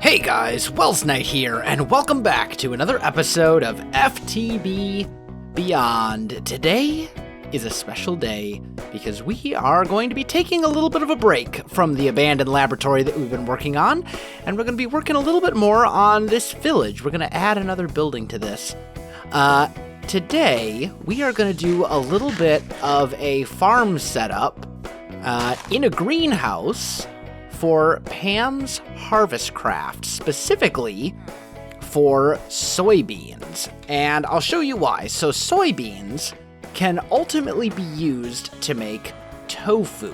Hey guys, Welsknight here, and welcome back to another episode of FTB Beyond. Today is a special day because we are going to be taking a little bit of a break from the abandoned laboratory that we've been working on, and we're going to be working a little bit more on this village. We're going to add another building to this. Today, we are going to do a little bit of a farm setup in a greenhouse for Pam's Harvest Craft, specifically for soybeans. And I'll show you why. So soybeans can ultimately be used to make tofu,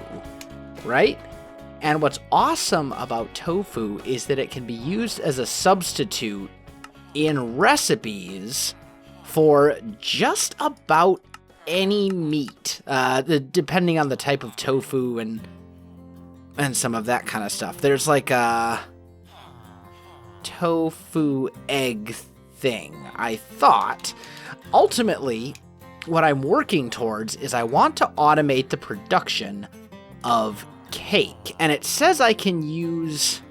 right? And what's awesome about tofu is that it can be used as a substitute in recipes for just about any meat, depending on the type of tofu and some of that kind of stuff. There's like a tofu egg thing, I thought. Ultimately, what I'm working towards is I want to automate the production of cake. And it says I can use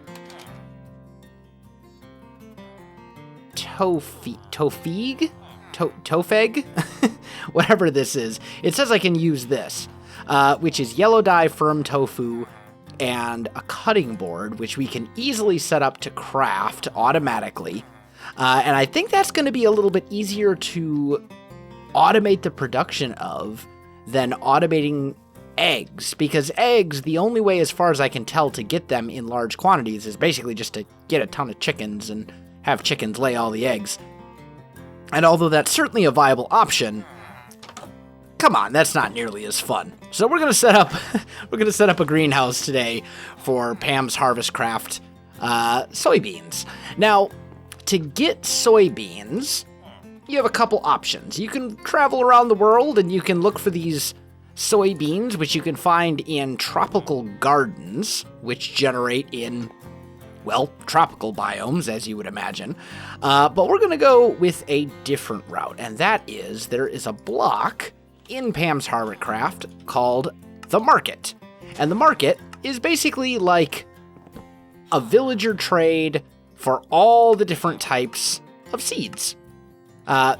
tofeg? Whatever this is. It says I can use this, which is yellow dye firm tofu and a cutting board, which we can easily set up to craft automatically. And I think that's going to be a little bit easier to automate the production of than automating eggs, because eggs, the only way, as far as I can tell, to get them in large quantities is basically just to get a ton of chickens and have chickens lay all the eggs. And although that's certainly a viable option, come on, that's not nearly as fun. So we're gonna set up a greenhouse today for Pam's Harvest Craft soybeans. Now, to get soybeans, you have a couple options. You can travel around the world and you can look for these soybeans, which you can find in tropical gardens, which generate in, well, tropical biomes, as you would imagine. But we're gonna go with a different route, and that is there is a block in Pam's Harvest Craft called the Market. And the Market is basically like a villager trade for all the different types of seeds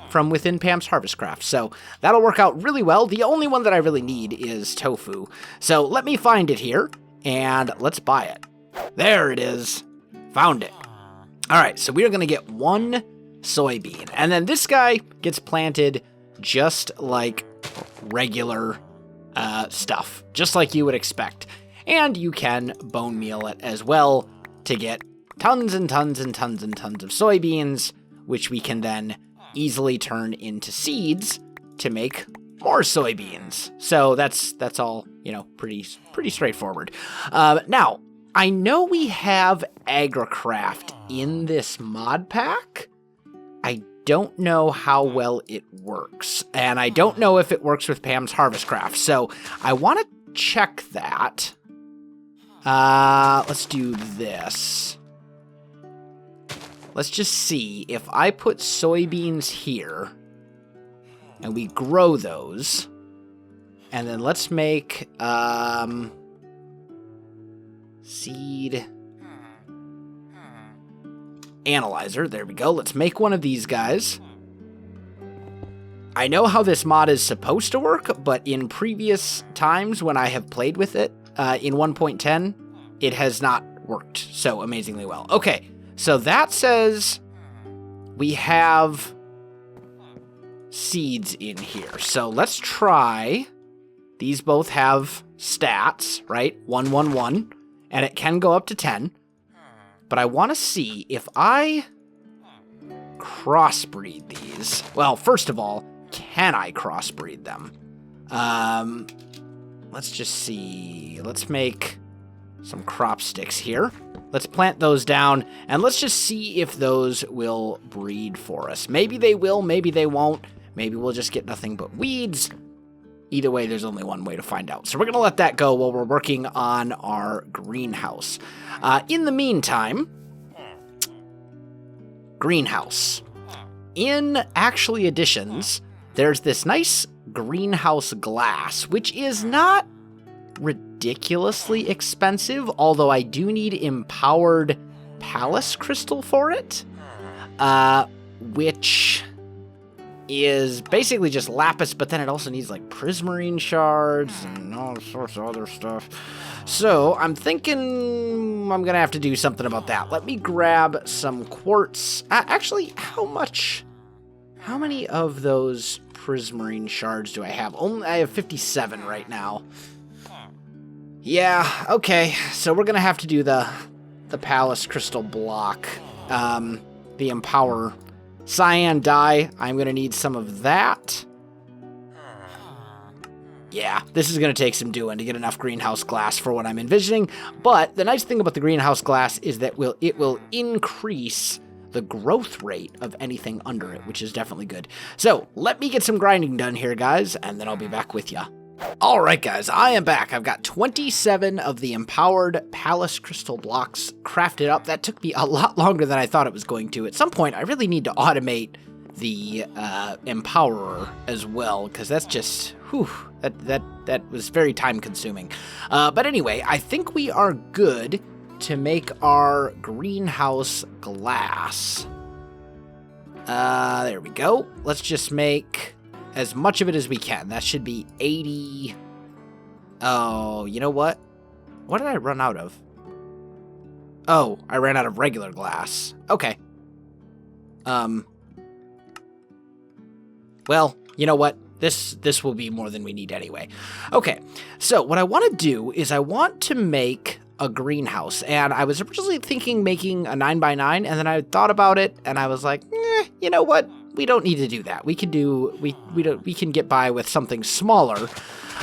from within Pam's Harvest Craft. So that'll work out really well. The only one that I really need is tofu. So let me find it here and let's buy it. There it is. Found it. All right, so we are going to get one soybean. And then this guy gets planted just like regular stuff, just like you would expect. And you can bone meal it as well to get tons and tons and tons and tons of soybeans, which we can then easily turn into seeds to make more soybeans. So that's all, pretty straightforward. Now, I know we have AgriCraft in this mod pack. I don't know how well it works, and I don't know if it works with Pam's Harvest Craft, so I want to check that. Let's do this. Let's just see if I put soybeans here, and we grow those, and then let's make, seed analyzer. There we go. Let's make one of these guys. I know how this mod is supposed to work, but in previous times when I have played with it in 1.10, it has not worked so amazingly well. Okay, so that says we have seeds in here. So let's try. These both have stats, right? 1, 1, 1, and it can go up to 10. But I want to see if I crossbreed these. Well, first of all, can I crossbreed them? Let's just see. Let's make some crop sticks here. Let's plant those down, and let's just see if those will breed for us. Maybe they will, maybe they won't. Maybe we'll just get nothing but weeds. Either way, there's only one way to find out. So we're going to let that go while we're working on our greenhouse. In the meantime, greenhouse. In Actually Additions, there's this nice greenhouse glass, which is not ridiculously expensive, although I do need empowered Palace crystal for it, which is basically just lapis, but then it also needs like prismarine shards and all sorts of other stuff. So I'm thinking I'm gonna have to do something about that. Let me grab some quartz. Actually, how many of those prismarine shards do I have? I have 57 right now. Yeah, okay, so we're gonna have to do the Palace crystal block, the Empower cyan dye. I'm gonna need some of that. Yeah, this is gonna take some doing to get enough greenhouse glass for what I'm envisioning, but the nice thing about the greenhouse glass is that it will increase the growth rate of anything under it, which is definitely good. So, let me get some grinding done here, guys, and then I'll be back with ya. Alright guys, I am back. I've got 27 of the empowered Palace crystal blocks crafted up. That took me a lot longer than I thought it was going to. At some point, I really need to automate the Empowerer as well, because that's just, that was very time consuming. But anyway, I think we are good to make our greenhouse glass. There we go. Let's just make as much of it as we can. That should be 80. Oh, you know what? What did I run out of? Oh, I ran out of regular glass. Okay. Well, you know what? This will be more than we need anyway. Okay, so what I want to do is I want to make a greenhouse, and I was originally thinking making a 9x9, and then I thought about it, and I was like, you know what? We don't need to do that. We can get by with something smaller,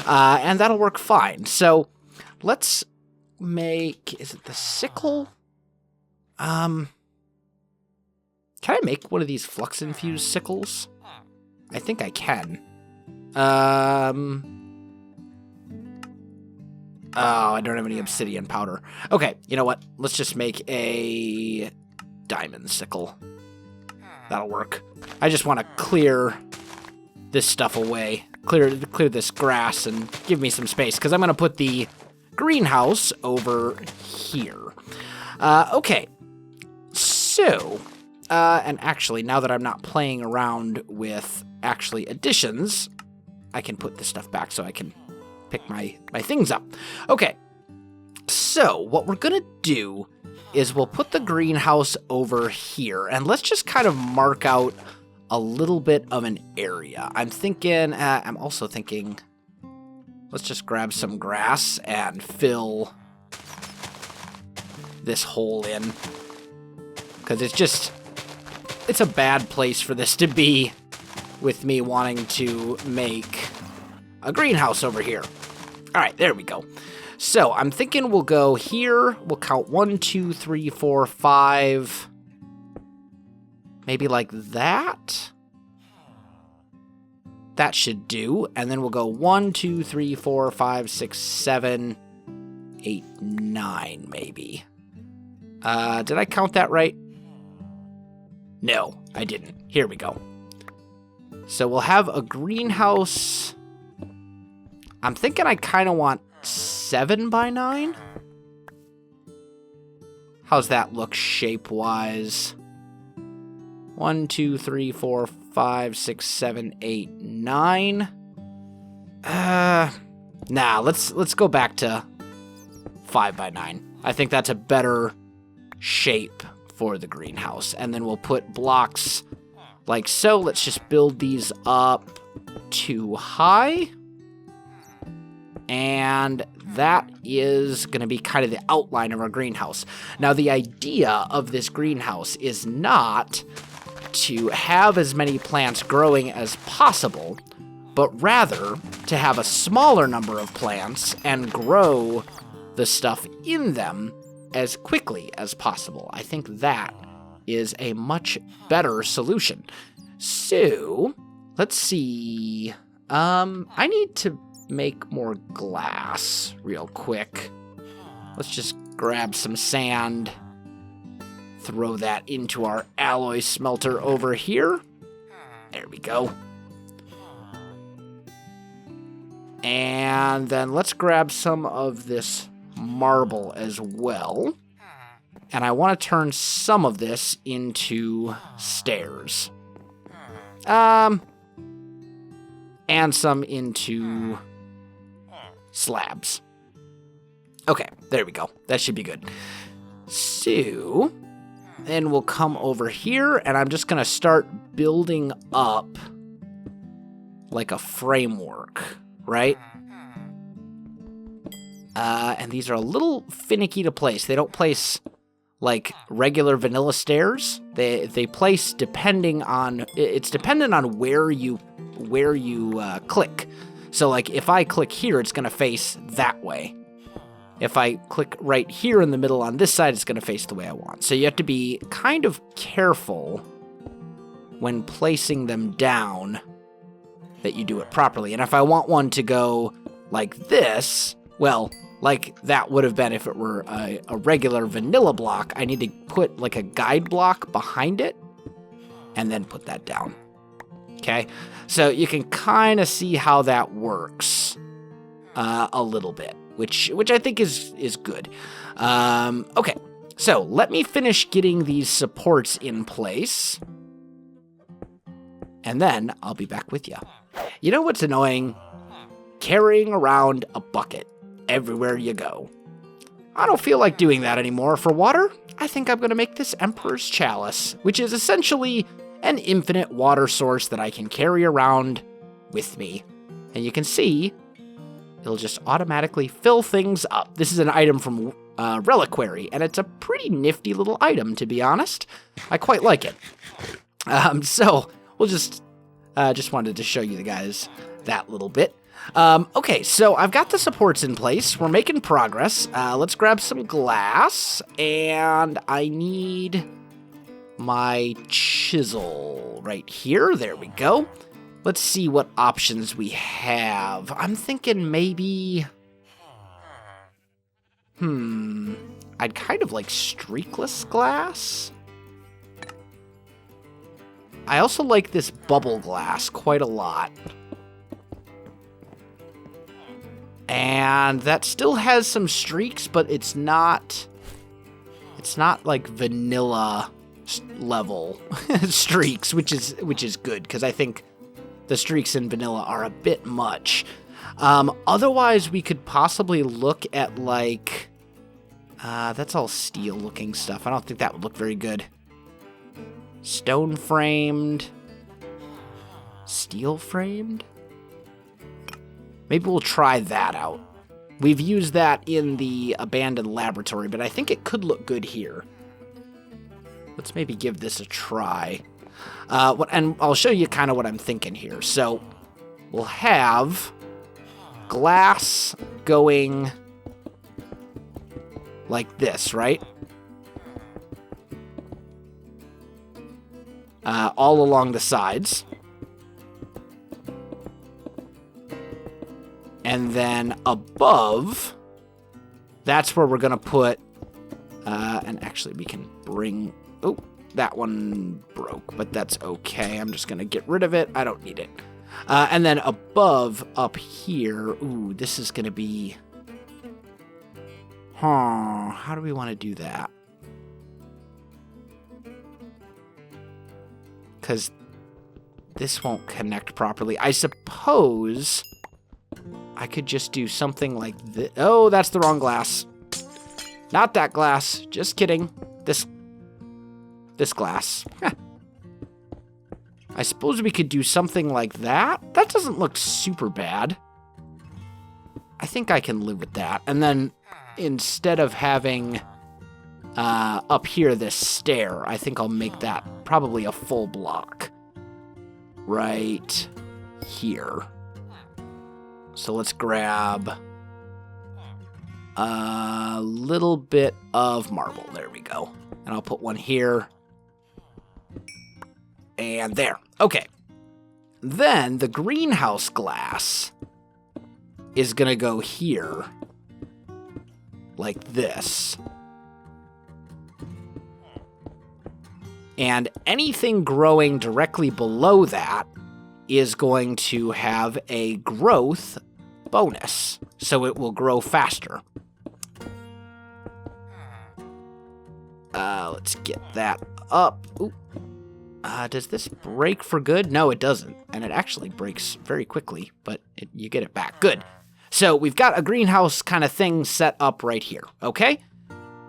and that'll work fine. So let's make, is it the sickle? Can I make one of these flux infused sickles? I think I can. Oh, I don't have any obsidian powder. Okay, you know what? Let's just make a diamond sickle. That'll work. I just want to clear this stuff away. Clear this grass and give me some space, because I'm going to put the greenhouse over here. Okay. So, and actually, now that I'm not playing around with actually additions, I can put this stuff back so I can pick my things up. Okay, so what we're gonna do is we'll put the greenhouse over here, and let's just kind of mark out a little bit of an area. I'm also thinking, let's just grab some grass and fill this hole in, because it's a bad place for this to be, with me wanting to make a greenhouse over here. All right, there we go. So I'm thinking we'll go here. We'll count 1, 2, 3, 4, 5. Maybe like that. That should do. And then we'll go 1, 2, 3, 4, 5, 6, 7, 8, 9, maybe. Did I count that right? No, I didn't. Here we go. So we'll have a greenhouse. I'm thinking I kind of want 7x9. How's that look shape-wise? 1, 2, 3, 4, 5, 6, 7, 8, 9. Nah, let's go back to 5x9. I think that's a better shape for the greenhouse. And then we'll put blocks like so. Let's just build these up to high. And that is going to be kind of the outline of our greenhouse. Now, the idea of this greenhouse is not to have as many plants growing as possible, but rather to have a smaller number of plants and grow the stuff in them as quickly as possible. I think that is a much better solution. So, let's see. I need to make more glass real quick. Let's just grab some sand, throw that into our alloy smelter over here. There we go. And then let's grab some of this marble as well. And I want to turn some of this into stairs. And some into slabs. Okay, there we go. That should be good. So, then we'll come over here, and I'm just going to start building up like a framework, right? And these are a little finicky to place. They don't place like regular vanilla stairs. They place depending on, it's dependent on where you click. So like if I click here, it's going to face that way. If I click right here in the middle on this side, it's going to face the way I want. So you have to be kind of careful when placing them down that you do it properly. And if I want one to go like this, well, like that would have been if it were a regular vanilla block, I need to put like a guide block behind it and then put that down. Okay, so you can kind of see how that works a little bit, which I think is good. Okay, so let me finish getting these supports in place, and then I'll be back with you. You know what's annoying? Carrying around a bucket everywhere you go. I don't feel like doing that anymore. For water, I think I'm going to make this Emperor's Chalice, which is essentially an infinite water source that I can carry around with me. And you can see, it'll just automatically fill things up. This is an item from Reliquary, and it's a pretty nifty little item, to be honest. I quite like it. So, we'll just wanted to show you guys that little bit. Okay, so I've got the supports in place. We're making progress. Let's grab some glass, and I need my chisel right here. There we go. Let's see what options we have. I'm thinking maybe... I'd kind of like streakless glass. I also like this bubble glass quite a lot. And that still has some streaks, but it's not like vanilla level streaks, which is good, because I think the streaks in vanilla are a bit much. Otherwise, we could possibly look at like, that's all steel looking stuff. I don't think that would look very good. Stone framed, steel framed. Maybe we'll try that out. We've used that in the abandoned laboratory, but I think it could look good here. Let's maybe give this a try. And I'll show you kind of what I'm thinking here. So we'll have glass going like this, right? All along the sides. And then above, that's where we're going to put, and actually we can bring, oh, that one broke, but that's okay. I'm just going to get rid of it. I don't need it. And then above, up here, ooh, this is going to be, how do we want to do that? Because this won't connect properly. I suppose I could just do something like this. Oh, that's the wrong glass. Not that glass. Just kidding. This glass. I suppose we could do something like that. That doesn't look super bad. I think I can live with that. And then instead of having up here this stair, I think I'll make that probably a full block right here. So let's grab a little bit of marble. There we go. And I'll put one here. And there. Okay. Then the greenhouse glass is going to go here. Like this. And anything growing directly below that is going to have a growth bonus, so it will grow faster. Let's get that up. Ooh. Does this break for good? No, it doesn't. And it actually breaks very quickly, but you get it back. Good. So we've got a greenhouse kind of thing set up right here, okay?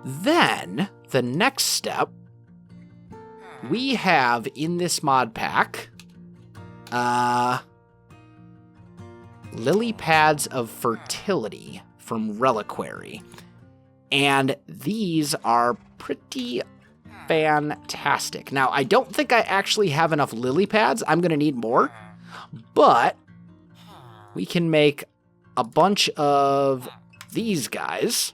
Then, the next step, we have in this mod pack, lily pads of fertility from Reliquary. And these are pretty fantastic. Now, I don't think I actually have enough lily pads. I'm going to need more. But we can make a bunch of these guys.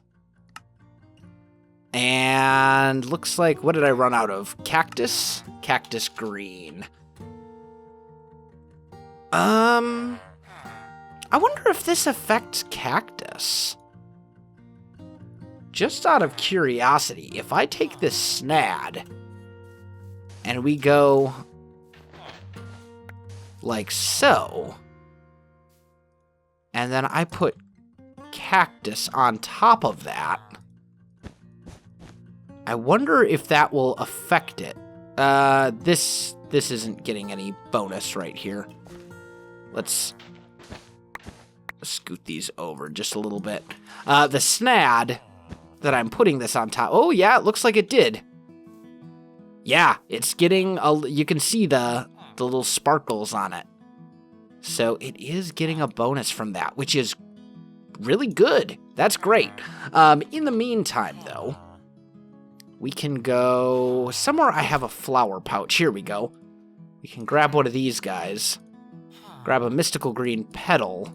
And looks like, what did I run out of? Cactus? Cactus green. I wonder if this affects cactus. Just out of curiosity, if I take this snad and we go like so, and then I put cactus on top of that, I wonder if that will affect it. This isn't getting any bonus right here. Let's scoot these over just a little bit. The snad that I'm putting this on top. Oh, yeah, it looks like it did. Yeah, it's getting, you can see the little sparkles on it. So it is getting a bonus from that, which is really good. That's great. In the meantime, though, we can go somewhere I have a flower pouch. Here we go. We can grab one of these guys, grab a mystical green petal,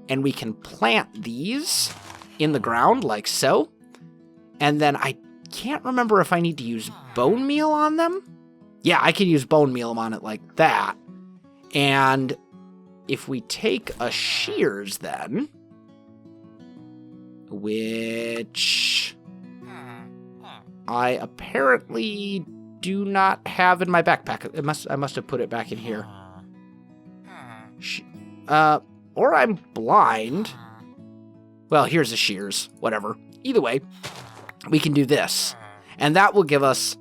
and we can plant these in the ground like so. And then I can't remember if I need to use bone meal on them. Yeah, I can use bone meal on it like that. And if we take a shears then, which I apparently do not have in my backpack. I must have put it back in here. Or I'm blind. Well, here's the shears. Whatever. Either way, we can do this. And that will give us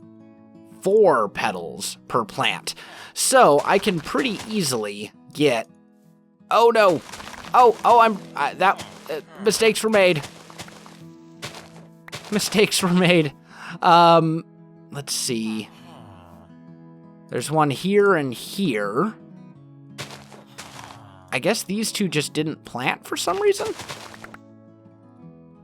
4 petals per plant. So I can pretty easily get... Oh, no. Mistakes were made. Mistakes were made. Let's see. There's one here and here. I guess these two just didn't plant for some reason.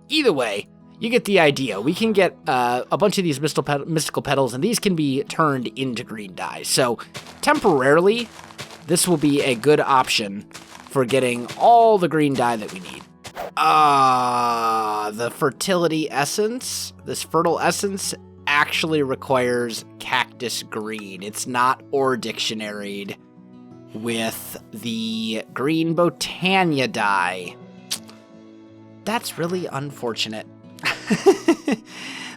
Either way, you get the idea. We can get a bunch of these mystical petals, and these can be turned into green dye. So, temporarily, this will be a good option for getting all the green dye that we need. The fertility essence, this fertile essence, actually requires cactus green. It's not ore dictionaried with the green botania dye. That's really unfortunate.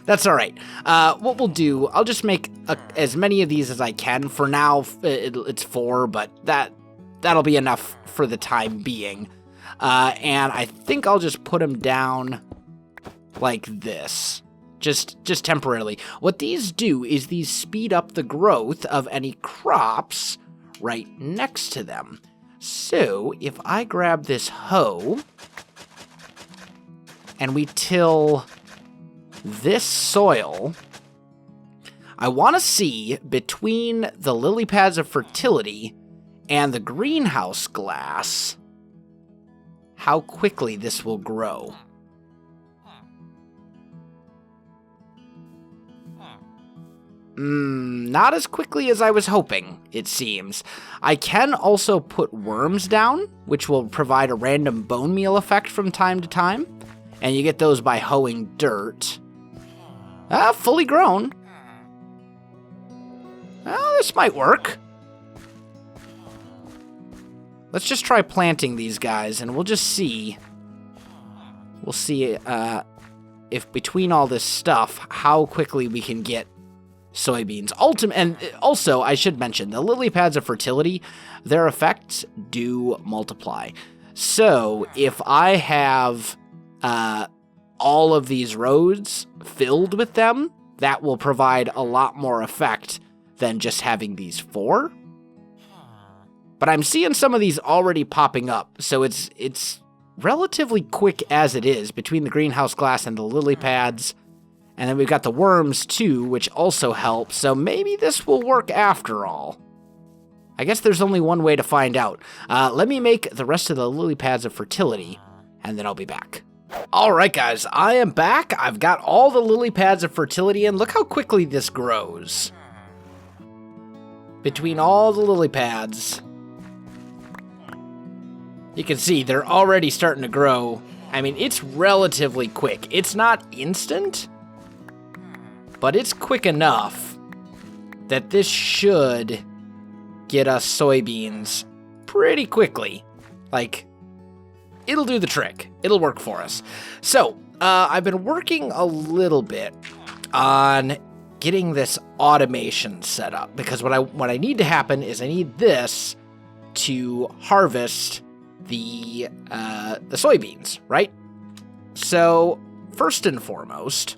That's all right. What we'll do, I'll just make as many of these as I can. For now, it's 4, but that'll be enough for the time being. And I think I'll just put them down like this, just temporarily. What these do is these speed up the growth of any crops right next to them. So if I grab this hoe and we till this soil, I want to see between the lily pads of fertility and the greenhouse glass how quickly this will grow. Not as quickly as I was hoping, it seems. I can also put worms down, which will provide a random bone meal effect from time to time. And you get those by hoeing dirt. Fully grown. Well, this might work. Let's just try planting these guys, and we'll just see. We'll see if between all this stuff, how quickly we can get soybeans. And also, I should mention, the lily pads of fertility, their effects do multiply. So, if I have all of these rows filled with them, that will provide a lot more effect than just having these 4. But I'm seeing some of these already popping up, so it's relatively quick as it is between the greenhouse glass and the lily pads. And then we've got the worms too, which also helps, so maybe this will work after all. I guess there's only one way to find out. Let me make the rest of the lily pads of fertility, and then I'll be back. Alright guys, I am back. I've got all the lily pads of fertility in. Look how quickly this grows. Between all the lily pads, you can see they're already starting to grow. I mean, it's relatively quick. It's not instant, but it's quick enough that this should get us soybeans pretty quickly. Like, it'll do the trick. It'll work for us. So, I've been working a little bit on getting this automation set up, because what I need to happen is I need this to harvest the soybeans, right? So, first and foremost,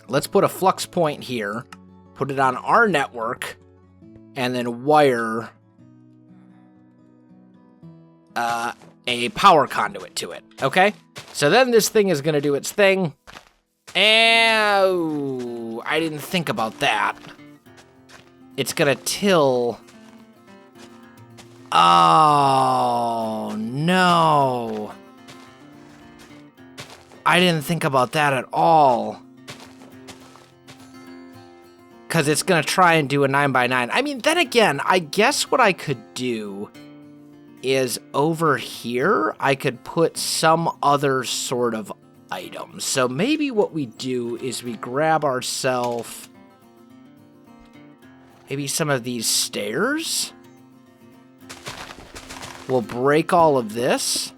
let's put a flux point here, put it on our network, and then wire a power conduit to it, okay? So then this thing is going to do its thing. Oh, I didn't think about that. It's going to till... Oh, no. I didn't think about that at all. Because it's going to try and do a 9x9. I mean, then again, I guess what I could do is over here, I could put some other sort of item. So maybe what we do is we grab ourselves maybe some of these stairs. We'll break all of this.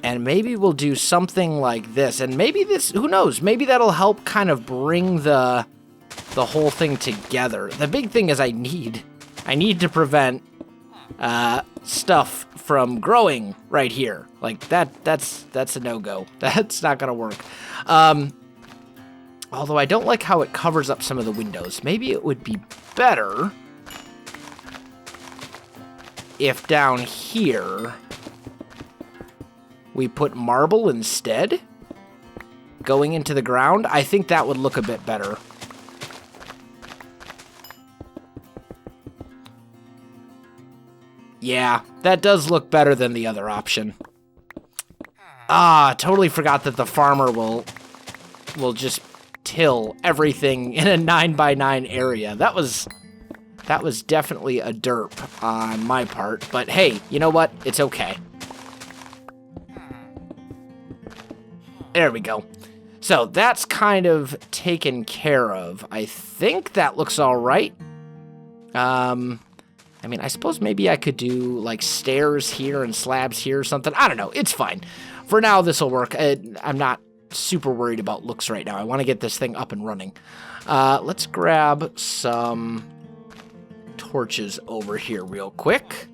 And maybe we'll do something like this. And maybe this, who knows, maybe that'll help kind of bring the whole thing together. The big thing is I need to prevent stuff from growing right here. Like that's a no-go. That's not gonna work. Although I don't like how it covers up some of the windows. Maybe it would be better if down here we put marble instead going into the ground. I think that would look a bit better. Yeah, that does look better than the other option. Totally forgot that the farmer will just till everything in a 9x9 area. That was definitely a derp on my part, but hey, you know what? It's okay. There we go. So that's kind of taken care of. I think that looks all right. I mean, I suppose maybe I could do, like, stairs here and slabs here or something. I don't know. It's fine. For now, this will work. I'm not super worried about looks right now. I want to get this thing up and running. Let's grab some torches over here real quick.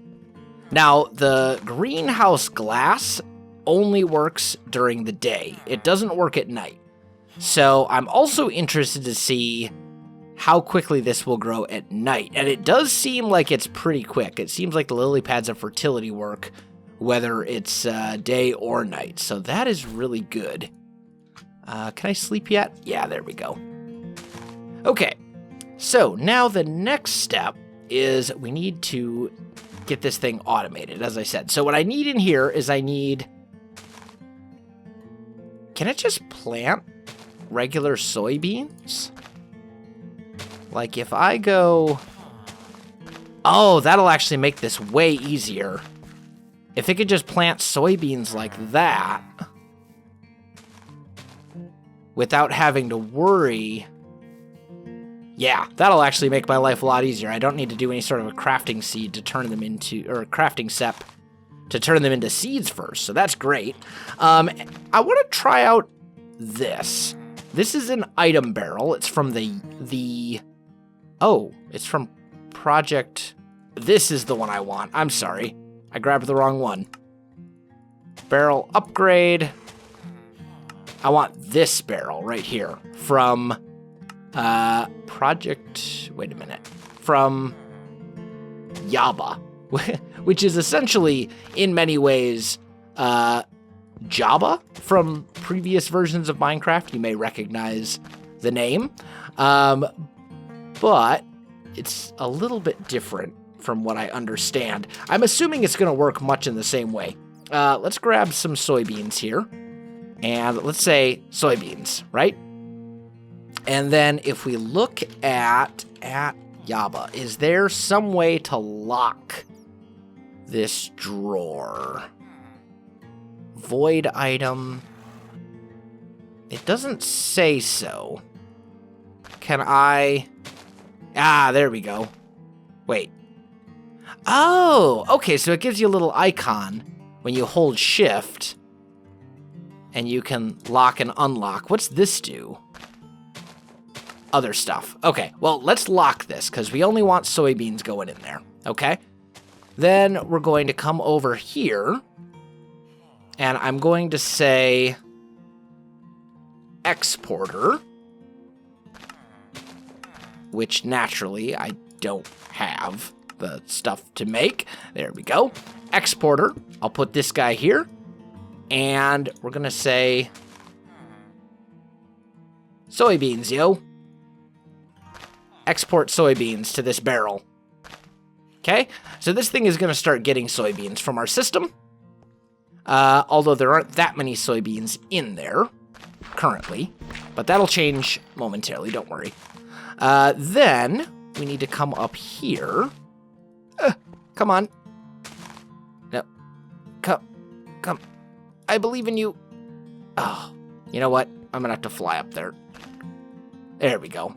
Now, the greenhouse glass only works during the day. It doesn't work at night. So I'm also interested to see how quickly this will grow at night. And it does seem like it's pretty quick. It seems like the lily pads of fertility work, whether it's day or night. So that is really good. Can I sleep yet? Yeah, there we go. Okay, so now the next step is we need to get this thing automated, as I said. So what I need in here is can it just plant regular soybeans? Like if I go... Oh, that'll actually make this way easier. If it could just plant soybeans like that, without having to worry... Yeah, that'll actually make my life a lot easier. I don't need to do any sort of a crafting seed to turn them into... Or a crafting sep to turn them into seeds first, so that's great. I want to try out this. This is an item barrel. It's from the... Oh, it's from Project... This is the one I want. I'm sorry. I grabbed the wrong one. Barrel upgrade. I want this barrel right here from from Yaba, which is essentially, in many ways, Java from previous versions of Minecraft. You may recognize the name, but it's a little bit different from what I understand. I'm assuming it's going to work much in the same way. Let's grab some soybeans here, and let's say soybeans, right? And then if we look at Yaba, is there some way to lock this drawer? Void item. It doesn't say so. Can I... there we go. Wait. Oh, okay, so it gives you a little icon when you hold shift, and you can lock and unlock. What's this do? Other stuff. Okay, well, let's lock this, because we only want soybeans going in there, okay? Then we're going to come over here, and I'm going to say exporter, which naturally I don't have the stuff to make. There we go. Exporter. I'll put this guy here, and we're going to say soybeans, yo. Export soybeans to this barrel. Okay, so this thing is going to start getting soybeans from our system. Although there aren't that many soybeans in there currently, but that'll change momentarily, don't worry. Then we need to come up here. Come on. No. Come. I believe in you. Oh, you know what? I'm going to have to fly up there. There we go.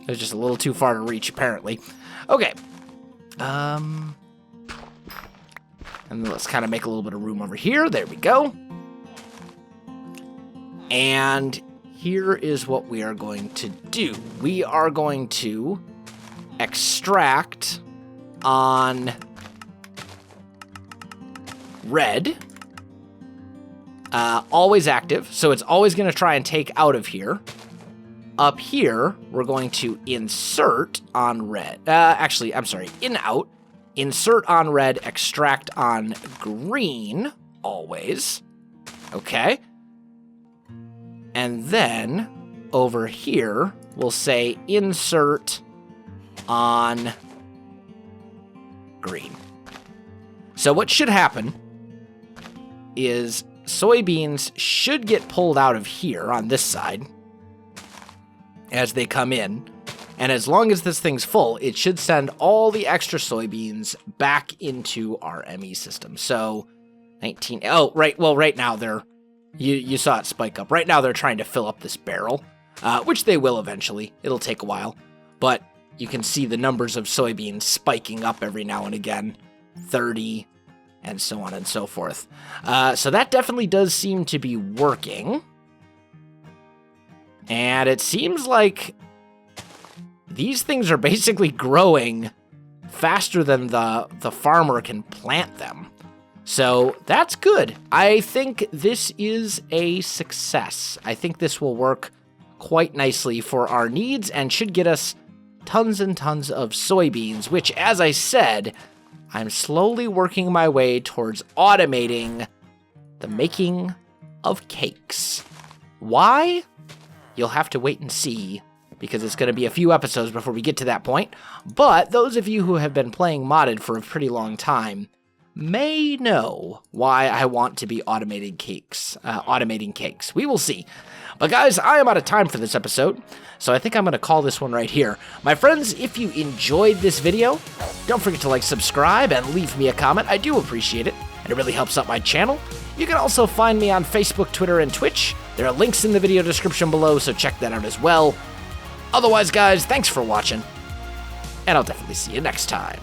It was just a little too far to reach, apparently. Okay. And let's kind of make a little bit of room over here. There we go. And here is what we are going to do. We are going to extract on red. Always active, so it's always going to try and take out of here. Up here, we're going to insert on red. Actually, I'm sorry, in out. Insert on red, extract on green, always. Okay. And then, over here, we'll say insert on green. So what should happen is soybeans should get pulled out of here on this side as they come in. And as long as this thing's full, it should send all the extra soybeans back into our ME system. So 19. Oh, right. Well, right now they're, you saw it spike up. Right now they're trying to fill up this barrel, which they will eventually. It'll take a while. But you can see the numbers of soybeans spiking up every now and again. 30 and so on and so forth. So that definitely does seem to be working. And it seems like these things are basically growing faster than the farmer can plant them. So that's good. I think this is a success. I think this will work quite nicely for our needs and should get us tons and tons of soybeans, which, as I said, I'm slowly working my way towards automating the making of cakes. Why? You'll have to wait and see, because it's going to be a few episodes before we get to that point. But those of you who have been playing modded for a pretty long time may know why I want to be automating cakes. We will see. But guys, I am out of time for this episode, so I think I'm going to call this one right here. My friends, if you enjoyed this video, don't forget to like, subscribe, and leave me a comment. I do appreciate it, and it really helps out my channel. You can also find me on Facebook, Twitter, and Twitch. There are links in the video description below, so check that out as well. Otherwise, guys, thanks for watching, and I'll definitely see you next time.